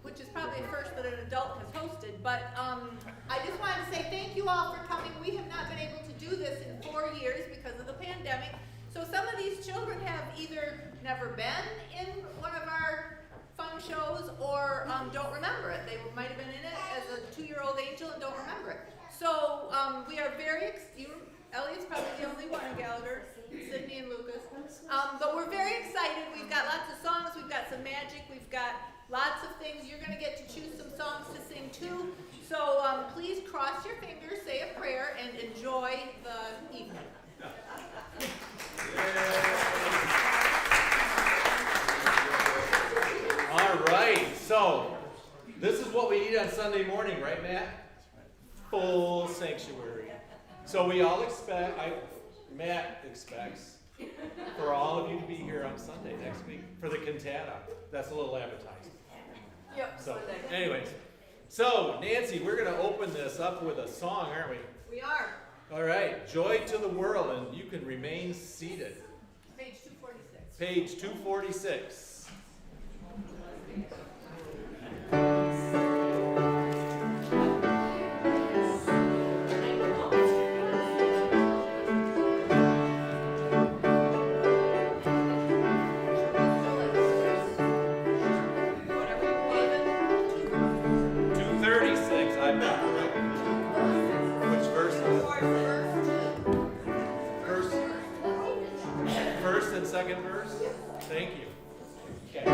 which is probably a first that an adult has hosted. But I just wanted to say thank you all for coming. We have not been able to do this in 4 years because of the pandemic. So some of these children have either never been in one of our fun shows or don't remember it. They might have been in it as a 2-year-old angel and don't remember it. So we are very, Elliot's probably the only one in Gallagher, Sydney and Lucas. But we're very excited. We've got lots of songs, we've got some magic, we've got lots of things. You're going to get to choose some songs to sing too. So please cross your fingers, say a prayer, and enjoy the evening. All right, so this is what we need on Sunday morning, right, Matt? Full sanctuary. So we all expect, Matt expects, for all of you to be here on Sunday next week for the cantata. That's a little advertising. Yep. So, anyways, so Nancy, we're going to open this up with a song, aren't we? We are. All right, Joy to the World, and you can remain seated. Page 246. Page 246. Second verse? Thank you. Okay.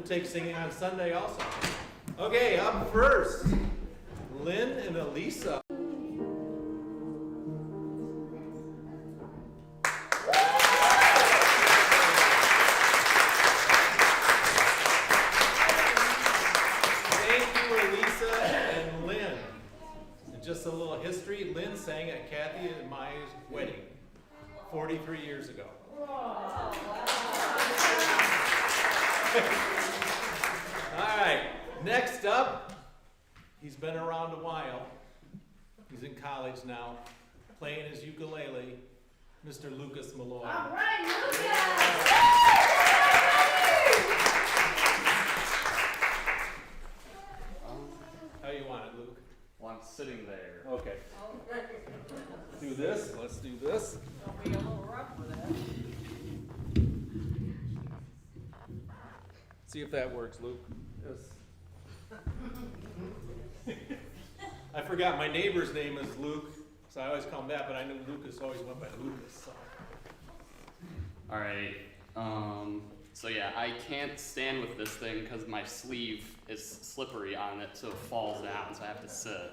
Take singing on Sunday also. Okay, up first, Lynn and Elisa. Thank you, Elisa and Lynn. And just a little history, Lynn sang at Kathy and my wedding 43 years ago. All right, next up, he's been around a while. He's in college now, playing his ukulele, Mr. Lucas Malloy. All right, Lucas! How you want it, Luke? Well, I'm sitting there. Okay. Do this, let's do this. Don't be a little rough with that. See if that works, Luke. Yes. I forgot my neighbor's name is Luke, so I always call him that, but I knew Lucas always went by Lucas. So. All right. So yeah, I can't stand with this thing because my sleeve is slippery on it, so it falls down, so I have to sit.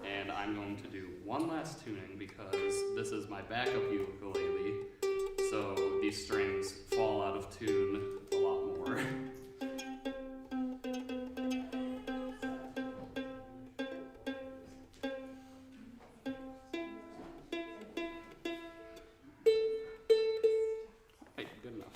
And I'm going to do one last tuning because this is my backup ukulele, so these strings fall out of tune a lot more. Hey, good enough.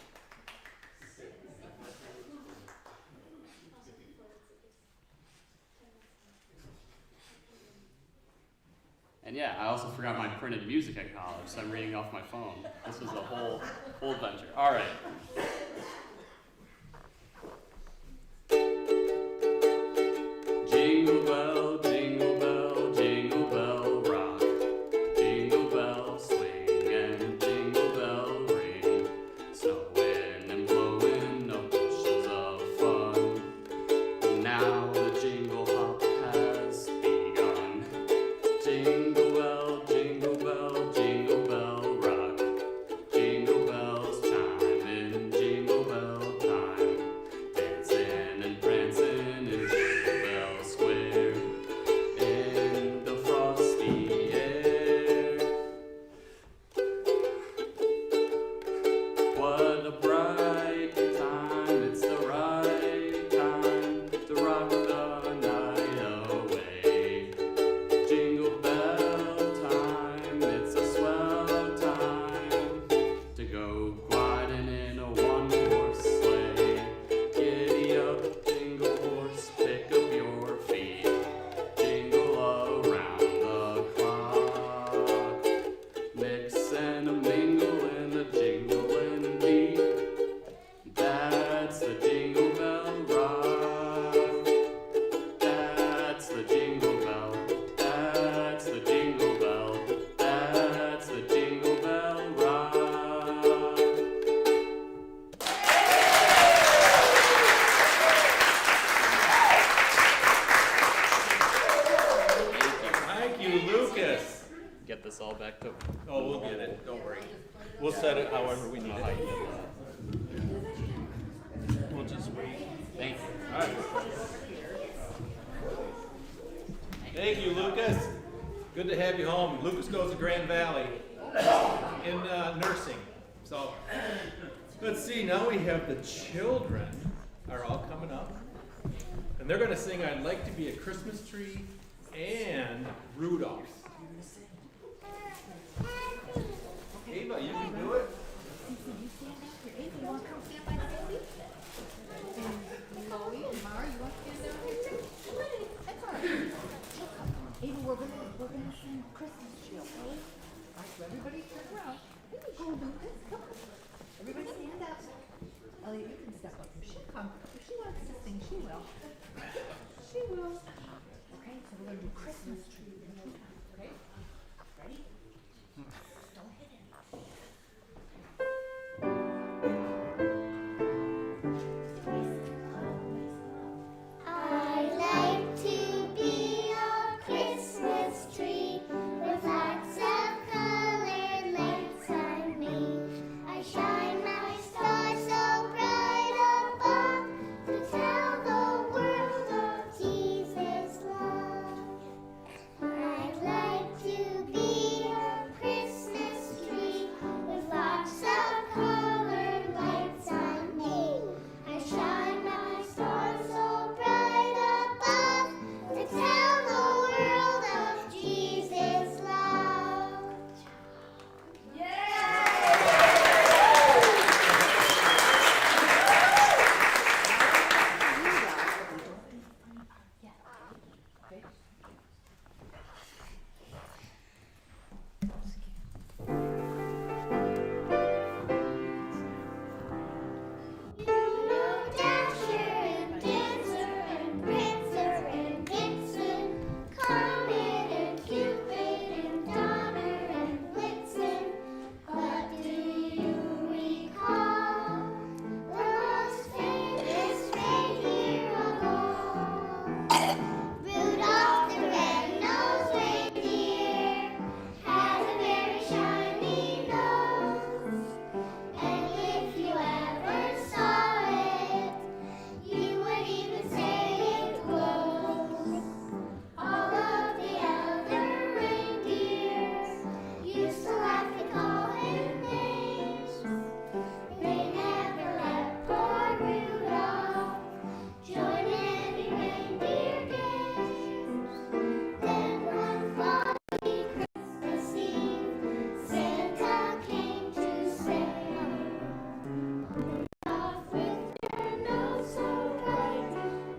And yeah, I also forgot my printed music at college, so I'm reading off my phone. This was a whole adventure. All right. Jingle bell, jingle bell, jingle bell rock. Jingle bell swing and jingle bell ring. Snowing and blowing, no bushels of to have you home. Lucas goes to Grand Valley in nursing. So, let's see, now we have the children are all coming up. And they're going to sing I'd Like to Be a Christmas Tree and Rudolph. Ava, you can do it. You want to come stand by Cindy? And Chloe and Mara, you want to stand down here too? That's all right. Ava, we're gonna sing Christmas tree, okay? All right, so everybody turn around. Here we go, Lucas. Come on. Everybody stand up. Elliot, you can step up. She'll come. If she wants to sing, she will. She will. Okay, so we're gonna do Christmas tree. Okay? Ready? Don't hit it. I like to be a Christmas tree with lots of colored lights on me. I shine my star so bright above to tell the world of Jesus' love. I'd like to be a Christmas tree with lots of colored lights on me. I shine my star so bright above to tell the world of Jesus' love. You know Dasher and Dancer and Prancer and Vixen, Comet and Cupid and Donner and Blitzen. But do you recall the most famous reindeer of all? Rudolph the red-nosed reindeer has a very shiny nose. And if you ever saw it, you would even say it glows. All of the elder reindeers used to laugh and call him names. They never let poor Rudolph join in any reindeer games. Then one foggy Christmas Eve, Santa came to say, off with your nose so bright,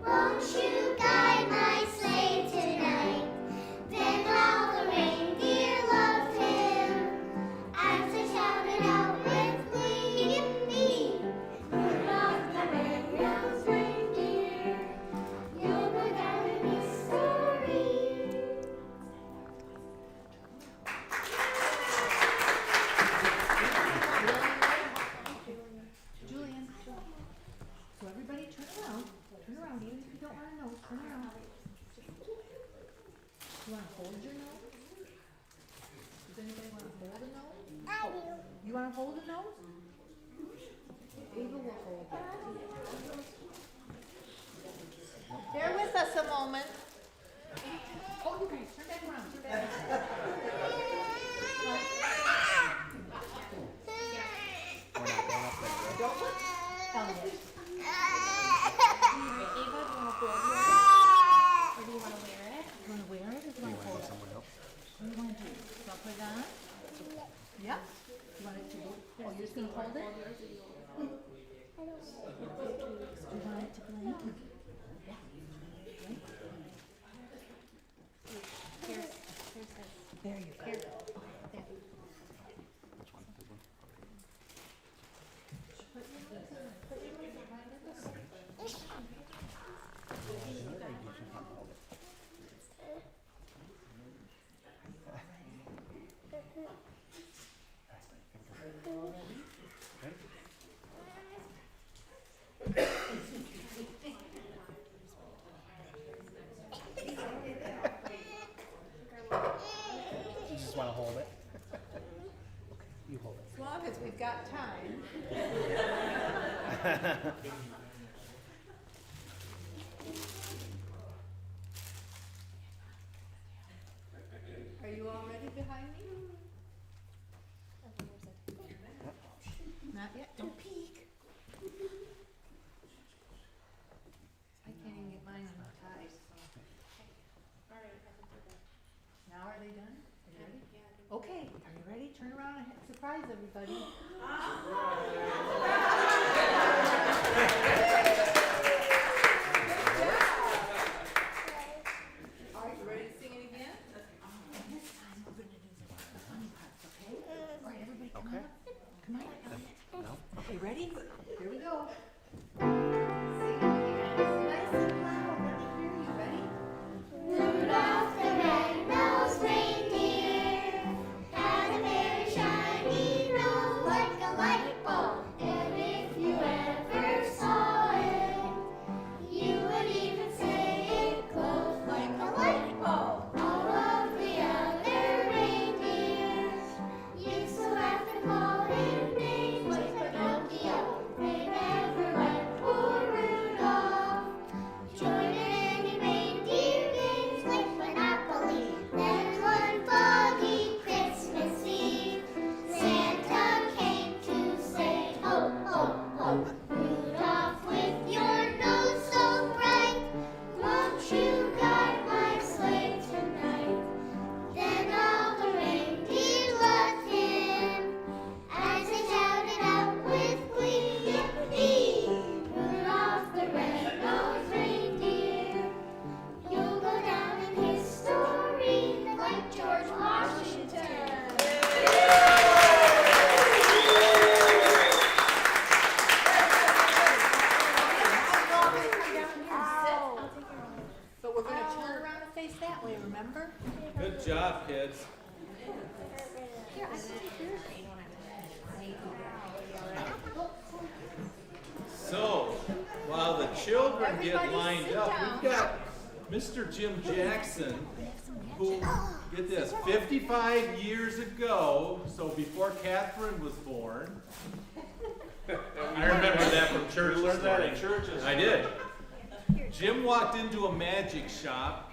won't you guide my sleigh tonight? Then all the reindeer loved him, as they shouted out with glee, "Yippee! Rudolph the red-nosed reindeer, you're my guide in history." Julian, so everybody turn around, even if you don't want to know, turn around. You want to hold your nose? Does anybody want to hold a nose? I do. You want to hold a nose? Ava will hold it. Bear with us a moment. Oh, you guys, turn back around, turn back around. Don't look. Elliot. Ava, do you want to hold yours? Or do you want to wear it? You want to wear it or do you want to hold it? What do you want to do? You want to put it on? Yeah? You want it to go? Oh, you're just going to hold it? Do you want it to blink? Yeah. Blink. Here's this. There you go. Here. There. You just want to hold it? Okay, you hold it. As long as we've got time. Are you all ready behind me? Not yet, don't peek. I can't even get mine untied. Now are they done? Are you ready? Okay, are you ready? Turn around and surprise everybody. All right, you ready to sing it again? This time we're gonna do the funny parts, okay? All right, everybody come on. Come on. Okay, ready? Here we go. Sing it again. Nice and loud. Let me hear you. Ready? Rudolph the red-nosed reindeer had a very shiny nose like a light bulb. And if you ever saw it, you would even say it glows like a light bulb. All of the other reindeers used to laugh and call him names like Pinocchio. They never let poor Rudolph join in any reindeer games like Monopoly. Then one foggy Christmas Eve, Santa came to say, ho, ho, ho. Rudolph, with your nose so bright, won't you guide my sleigh tonight? Then all the reindeer loved him as they shouted out with glee, yippee! Rudolph the red-nosed reindeer, you'll go down in history like George Washington. But we're gonna turn around and face that way, remember? Good job, kids. So, while the children get Everybody lined sit up, down. we've got Mr. Jim Jackson, who, get this, 55 years ago, so before Catherine was born. I remember that from church. You learned that in story. church. I did. Jim walked into a magic shop,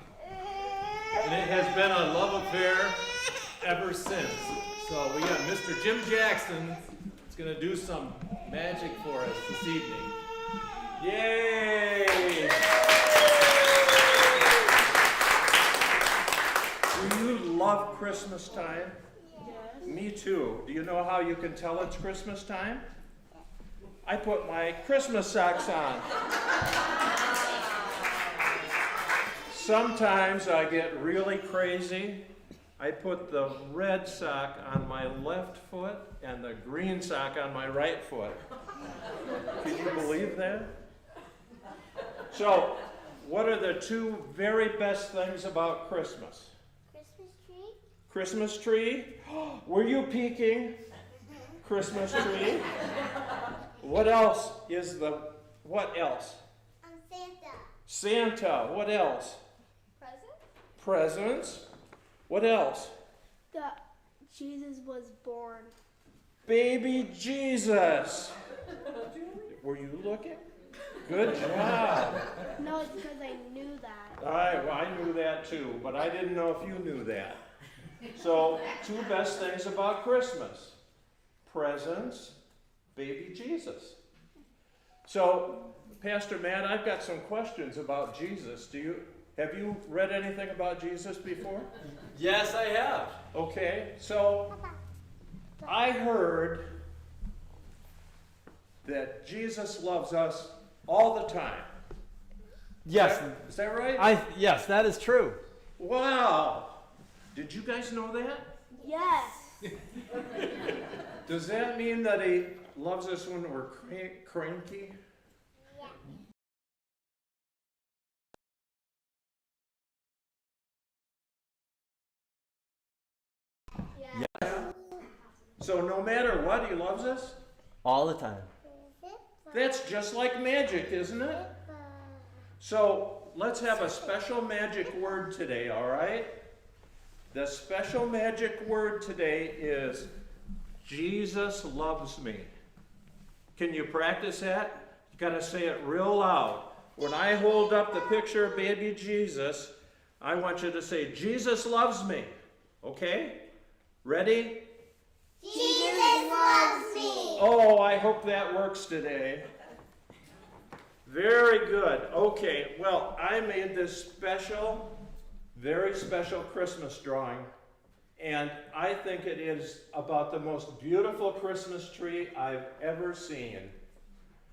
and it has been a love affair ever since. So we got Mr. Jim Jackson that's going to do some magic for us this evening. Yay! Do you love Christmas time? Yes. Me too. Do you know how you can tell it's Christmas time? I put my Christmas socks on. Sometimes I get really crazy. I put the red sock on my left foot and the green sock on my right foot. Can you believe that? So, what are the two very best things about Christmas? Christmas tree? Christmas tree? Were you peeking? Christmas tree? What else? Santa. Santa. What else? Present? Presents. What else? That Jesus was born. Baby Jesus. Were you looking? Good job. No, it's because I knew that. I knew that too, but I didn't know if you knew that. So, two best things about Christmas. Presents, baby Jesus. So, Pastor Matt, I've got some questions about Jesus. Have you read anything about Jesus before? Yes, I have. Okay, so I heard that Jesus loves us all the time. Yes, Is that right? yes, that is true. Wow. Did you guys know that? Yes. Does that mean that he loves us when we're cranky? So no matter what, he loves us? All the time. That's just like magic, isn't it? So let's have a special magic word today, all right? The special magic word today is Jesus loves me. Can you practice that? You gotta say it real loud. When I hold up the picture of baby Jesus, I want you to say, Jesus loves me. Okay? Ready? Jesus loves me. Oh, I hope that works today. Very good. Okay, well, I made this special, very special Christmas drawing, and I think it is about the most beautiful Christmas tree I've ever seen.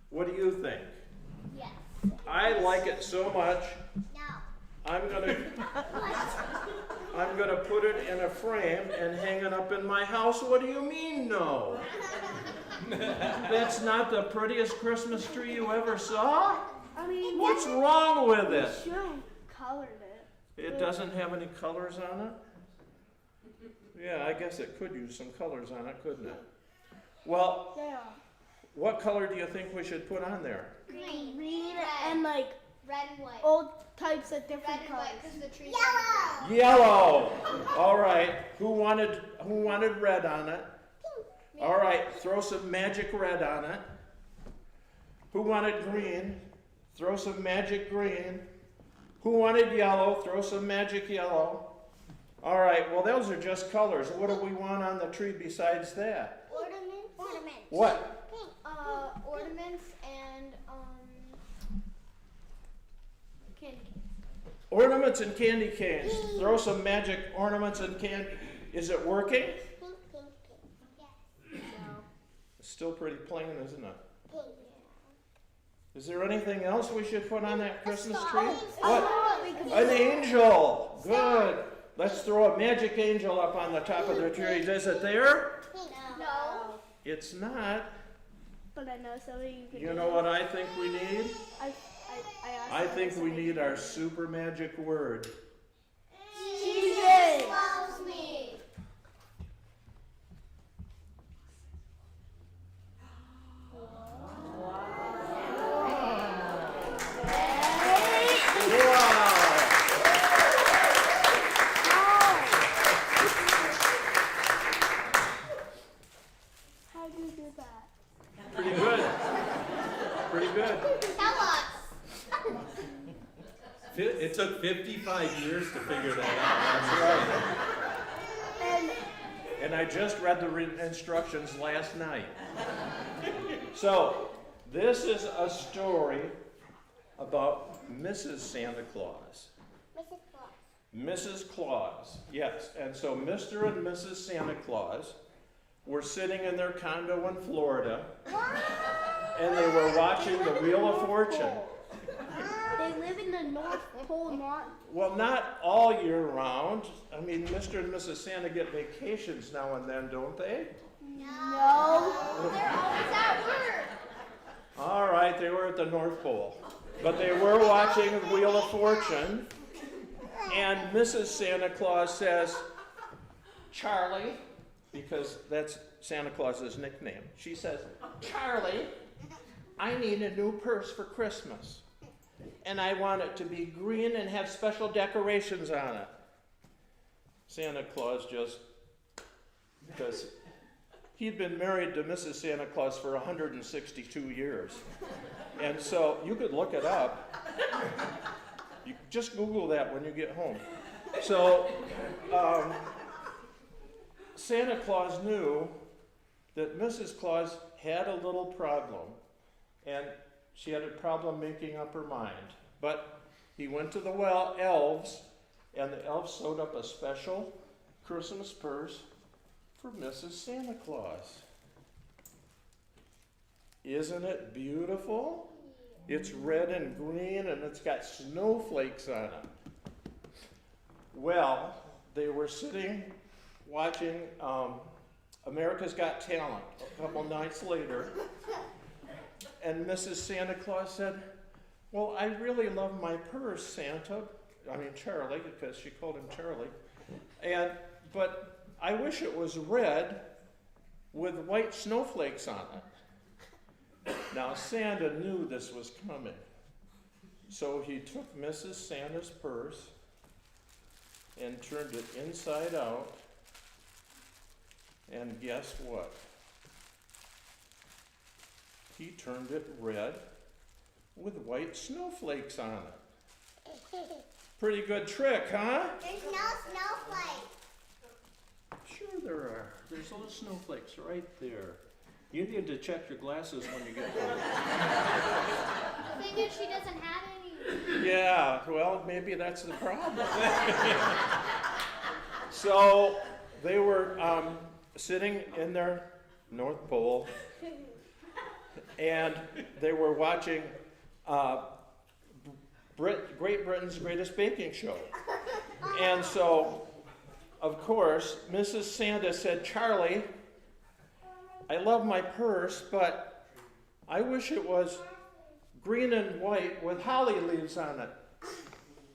What do you think? Yes. I like it so much, No. I'm gonna put it in a frame and hang it up in my house. What do you mean, no? That's not the prettiest Christmas tree you ever saw? I mean, What's wrong with you it? should have colored it. It doesn't have any colors on it? Yeah, I guess it could use some colors on it, couldn't it? Well, Yeah. what color do you think we should put on there? Green. Green Red. and like Red and white. old types of Red different and colors. white because the tree's yellow. Yellow. All right. Who wanted red on it? All right. Throw some magic red on it. Who wanted green? Throw some magic green. Who wanted yellow? Throw some magic yellow. All right. Well, those are just colors. What do we want on the tree besides that? Ornaments. Ornaments. What? Ornaments and candy. Ornaments and candy canes. Throw some magic ornaments and candy. Is it working? Pink, pink, pink. Yes. It's still pretty plain, isn't it? Pink. Is there anything else we should put on that Christmas star. tree? A What? An angel. Good. Let's throw a magic angel up on the top of the tree. Is it there? No. It's not. But I know something you could You do. know what I think we need? I I think we need our super magic word. Jesus. Loves me. How do you do that? Pretty good. Pretty good. Tell us. It took 55 years to figure that out. That's right. And I just read the instructions last night. So, this is a story about Mrs. Santa Claus. Mrs. Claus. Mrs. Claus, yes. And so Mr. and Mrs. Santa Claus were sitting in their condo in Florida, and they were watching the Wheel of Fortune. They live in the North Pole, not. Well, not all year round. I mean, Mr. and Mrs. Santa get vacations now and then, don't they? No. They're always at work. All right, they were at the North Pole. But they were watching the Wheel of Fortune, and Mrs. Santa Claus says, Charlie, because that's Santa Claus's nickname. She says, Charlie, I need a new purse for Christmas. And I want it to be green and have special decorations on it. Santa Claus just, because he'd been married to Mrs. Santa Claus for 162 years. And so you could look it up. You just Google that when you get home. So Santa Claus knew that Mrs. Claus had a little problem, and she had a problem making up her mind. But he went to the elves, and the elves sewed up a special Christmas purse for Mrs. Santa Claus. Isn't it beautiful? It's red and green, and it's got snowflakes on it. Well, they were sitting watching America's Got Talent a couple nights later, and Mrs. Santa Claus said, well, I really love my purse, Charlie, because she called him Charlie, but I wish it was red with white snowflakes on it. Now, Santa knew this was coming, so he took Mrs. Santa's purse and turned it inside out, and guess what? He turned it red with white snowflakes on it. Pretty good trick, huh? There's no snowflake. sure there are. There's little snowflakes right there. You need to check your glasses when you get home. Figure she doesn't have any. Yeah, well, maybe that's the problem. So they were sitting in their North Pole, and they were watching Great Britain's Greatest Baking Show. And so, of course, Mrs. Santa said, "Charlie, I love my purse, but I wish it was green and white with holly leaves on it."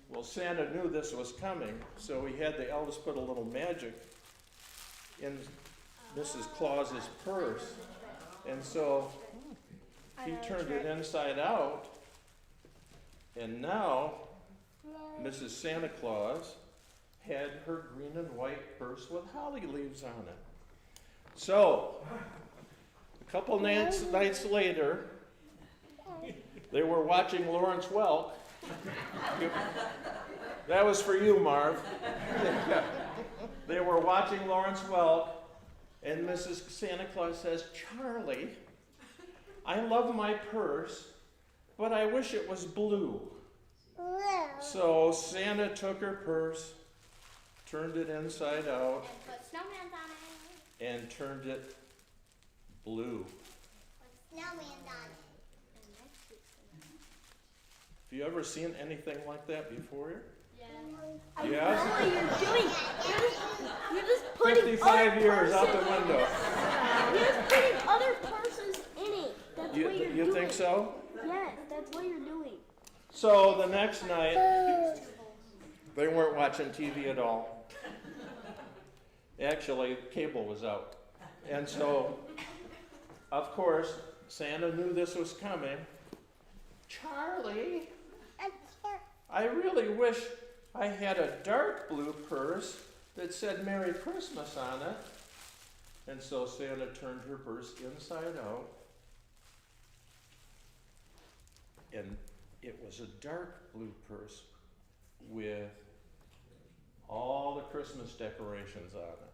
Well, Santa knew this was coming, so he had the elves put a little magic in Mrs. Claus's purse. And so he turned it inside out, and now Mrs. Santa Claus had her green and white purse with holly leaves on it. So, a couple nights later, they were watching Lawrence Welk. That was for you, Marv. They were watching Lawrence Welk, and Mrs. Santa Claus says, "Charlie, I love my purse, but I wish it was blue." So Santa took her purse, turned it inside out, And put snowman on it. and turned it blue. Put snowman on it. Have you ever seen anything like that before? I Yeah? know what you're doing. You're just putting 55 other years out the purses- window. You're just putting other purses in it. That's what you're doing. You think so? Yes, that's what you're doing. So the next night, they weren't watching TV at all. Actually, cable was out. And so, of course, Santa knew this was coming. "Charlie, I really wish I had a dark blue purse that said Merry Christmas on it." And so Santa turned her purse inside out, and it was a dark blue purse with all the Christmas decorations on it.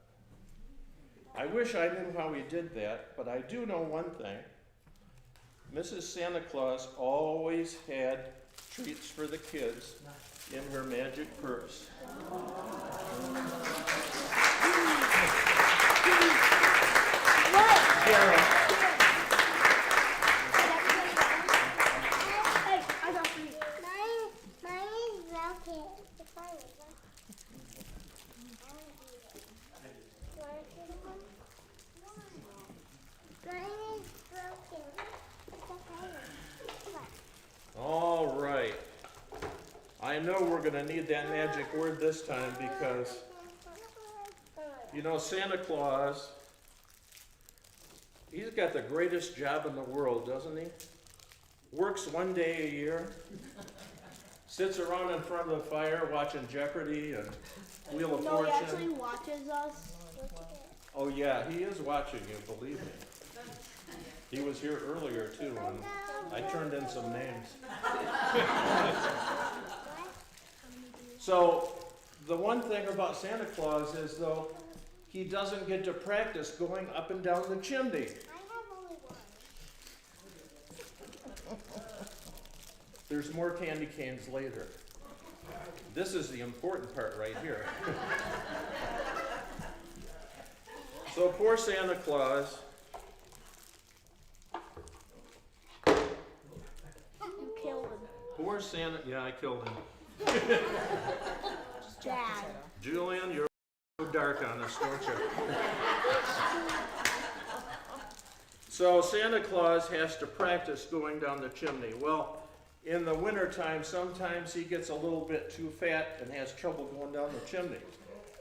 I wish I knew how he did that, but I do know one thing. Mrs. Santa Claus always had treats for the kids in her magic purse. Carol, Hey, I got three. Mine is broken. It's fine. Mine is broken. It's okay. all right. I know we're going to need that magic word this time because, you know, Santa Claus, he's got the greatest job in the world, doesn't he? Works one day a year, sits around in front of the fire watching Jeopardy and Wheel of No, he Fortune. actually watches us. Oh yeah, he is watching you, believe me. He was here earlier too, and I turned in some names. So, the one thing about Santa Claus is, though, he doesn't get to practice going up and down the chimney. I have only one. There's more candy canes later. This is the important part right here. So poor Santa Claus, You killed him. poor Santa, yeah, I killed him. Dad. Julian, you're so dark on us, don't you? So Santa Claus has to practice going down the chimney. Well, in the wintertime, sometimes he gets a little bit too fat and has trouble going down the chimney.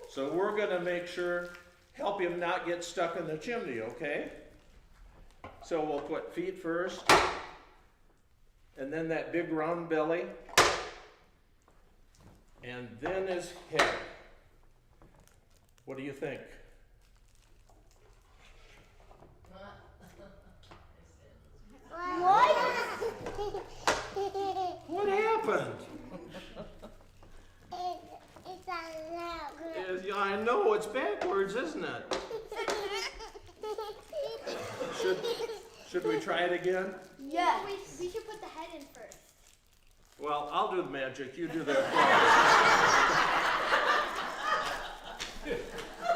So we're going to make sure, help him not get stuck in the chimney, okay? So we'll put feet first, and then that big round belly, and then his head. What do you think? What? What happened? It's a lot. Yeah, I know, it's backwards. backwards, isn't it? Should we try it again? Yeah. We should put the head in first. Well, I'll do the magic, you do the applause.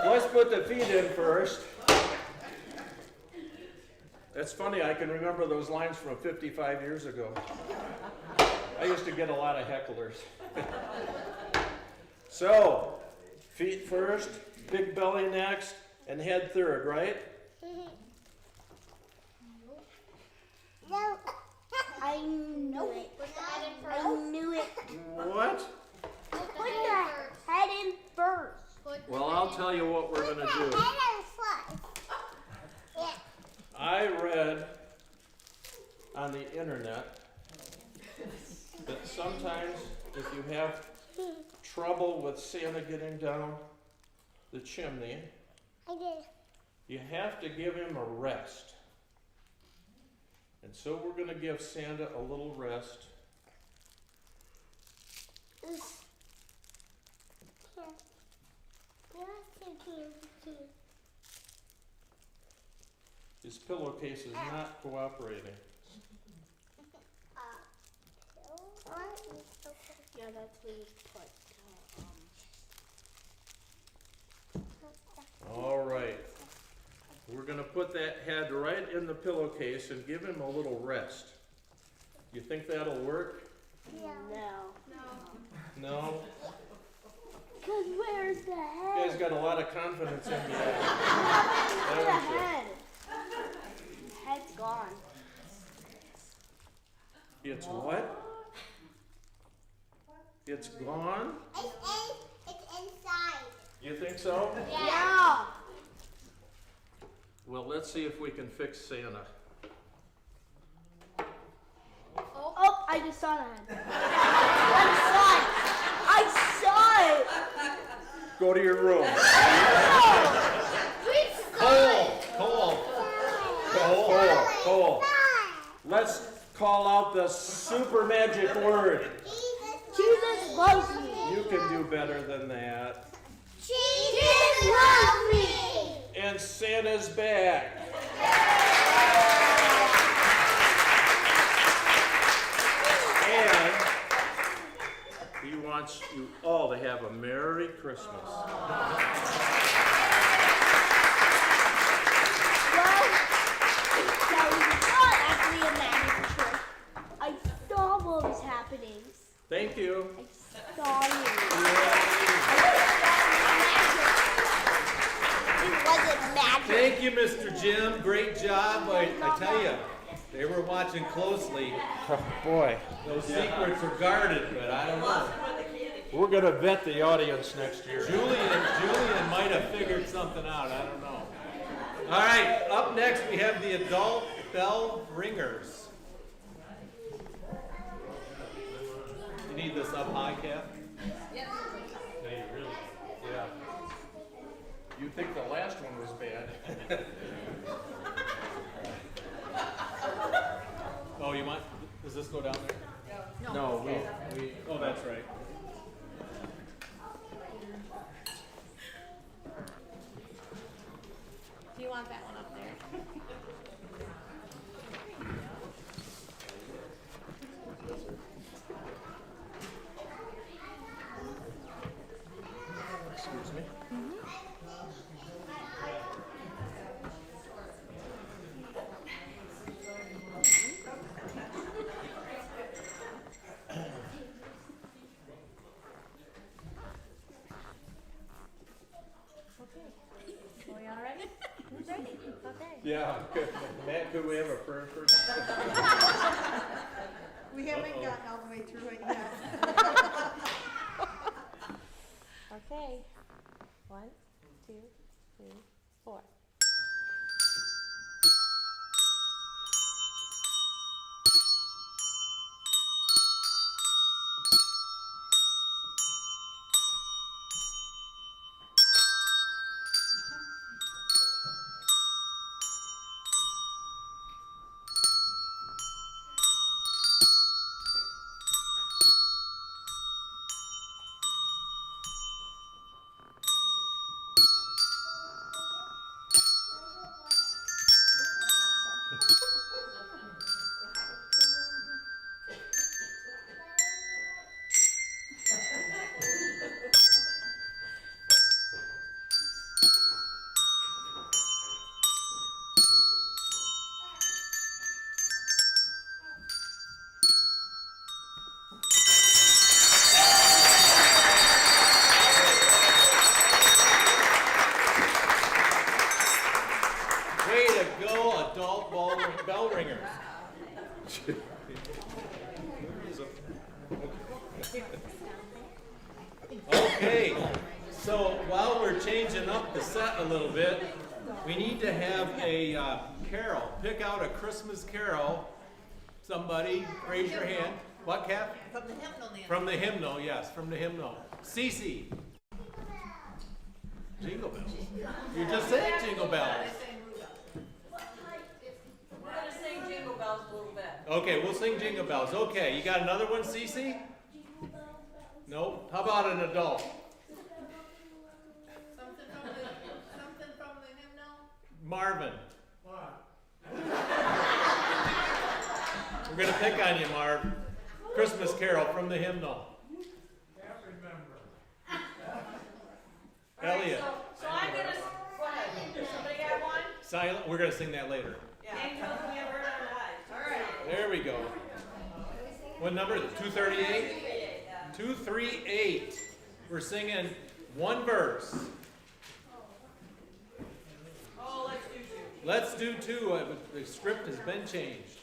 Let's put the feet in first. It's funny, I can remember those lines from 55 years ago. I used to get a lot of hecklers. So, feet first, big belly next, and head third, right? No. I knew it. I knew it. What? Put the head in first. Well, I'll tell you what we're going to do. Head in first. Yeah. I read on the internet that sometimes if you have trouble with Santa getting down the chimney, I did. you have to give him a rest. And so we're going to give Santa a little rest. His pillowcase is not cooperating. Yeah, that's where you put. All right. We're going to put that head right in the pillowcase and give him a little rest. You think that'll work? Yeah. No. No? Because where's the You head? guys got a lot of confidence in me. Where's the Don't you? head? Head's gone. It's what? It's gone? It's inside. You think so? Yeah. Well, let's see if we can fix Santa. Oh, I just saw that. I saw it. Go to your room. Cole. Let's call out the super magic word. Jesus loves me. You can do better than that. Jesus loves me. And Santa's back. And he wants you all to have a Merry Christmas. Well, that was not actually a magic trick. I saw what was happening. Thank you. I saw you. It wasn't magic. Thank you, Mr. Jim. Great job. I tell you, they were watching closely. Oh, boy. Those secrets are guarded, but I don't know. We're going to vet the audience next year. Julian might have figured something out. I don't know. All right, up next we have the adult bell ringers. You need this up high, Cap? Yes. No, you really. Yeah. You think the last one was bad. Oh, you want? Does this go down there? No, we Oh, that's right. Do you want that one up there? excuse me. Are we all ready? Who's ready? Okay. Yeah. Matt, could we have a prayer first? We haven't gotten all the way through it yet. Okay. 1, 2, 3, 4. Okay, so while we're changing up the set a little bit, we need to have a carol. Pick out a Christmas carol. Somebody, raise your hand. What, Cap? From the hymnal, Nancy. From the hymnal, yes, from the hymnal. Cece. Jingle bells. You're just saying jingle bells. We're gonna sing Jingle Bells a little bit. Okay, we'll sing jingle bells. Okay, you got another one, Cece? No? How about an adult? Something from the hymnal? Marvin. We're gonna pick on you, Marv. Christmas carol from the hymnal. Can't remember. Elliot. So I'm gonna, go ahead. Somebody got one? Silent. We're gonna sing that later. Yeah. Angels we have heard on high. All right. There we go. What number is it? 238? 238. We're singing one verse. Oh, let's do two. Let's do two. The script has been changed.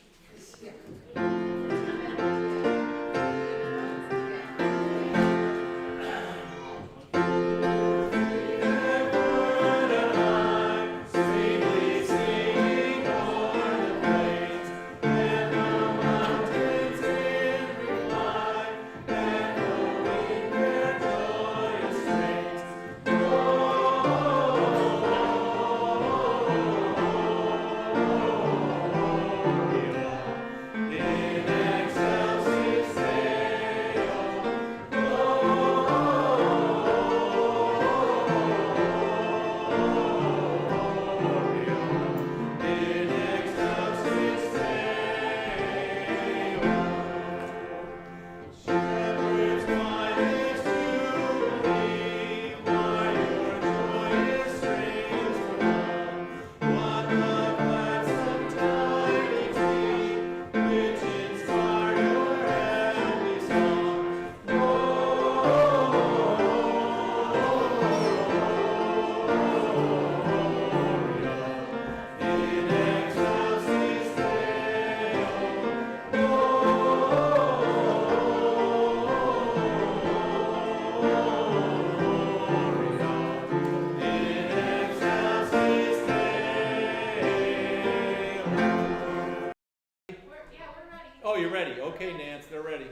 Oh, you're ready. Okay, Nance, they're ready.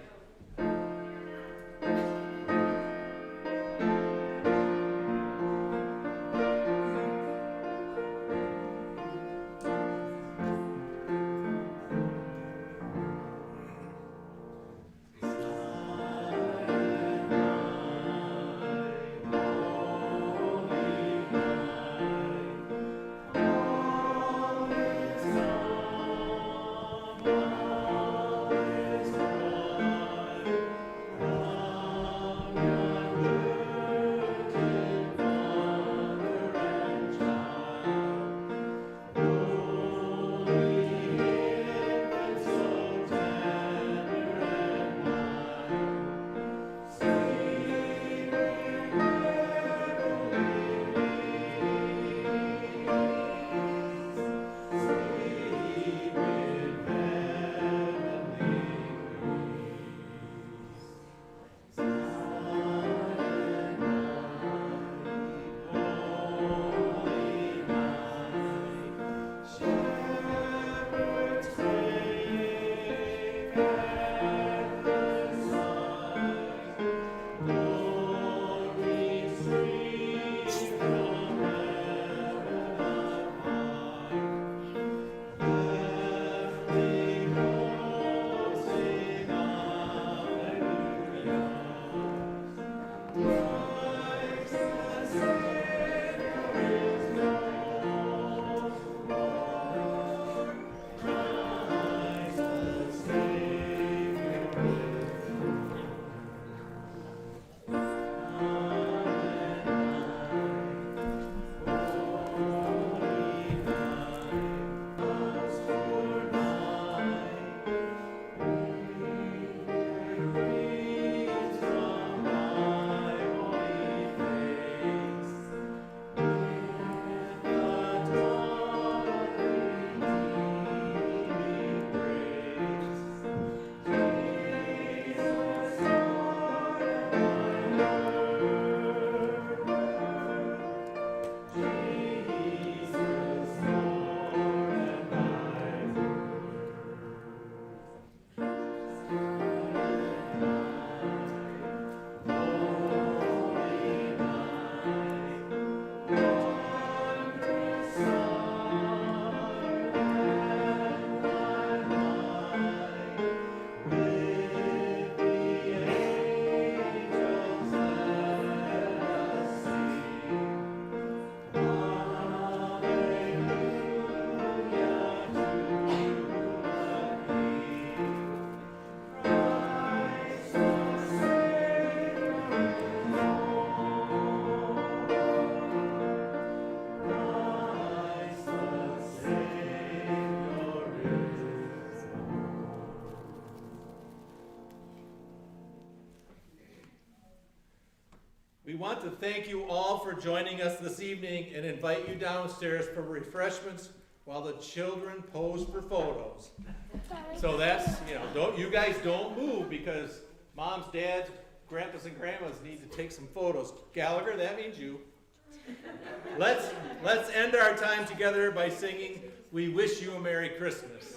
We want to thank you all for joining us this evening and invite you downstairs for refreshments while the children pose for photos. So that's, you guys don't move because moms, dads, grandpas, and grandmas need to take some photos. Gallagher, that means you. Let's end our time together by singing "We Wish You a Merry Christmas."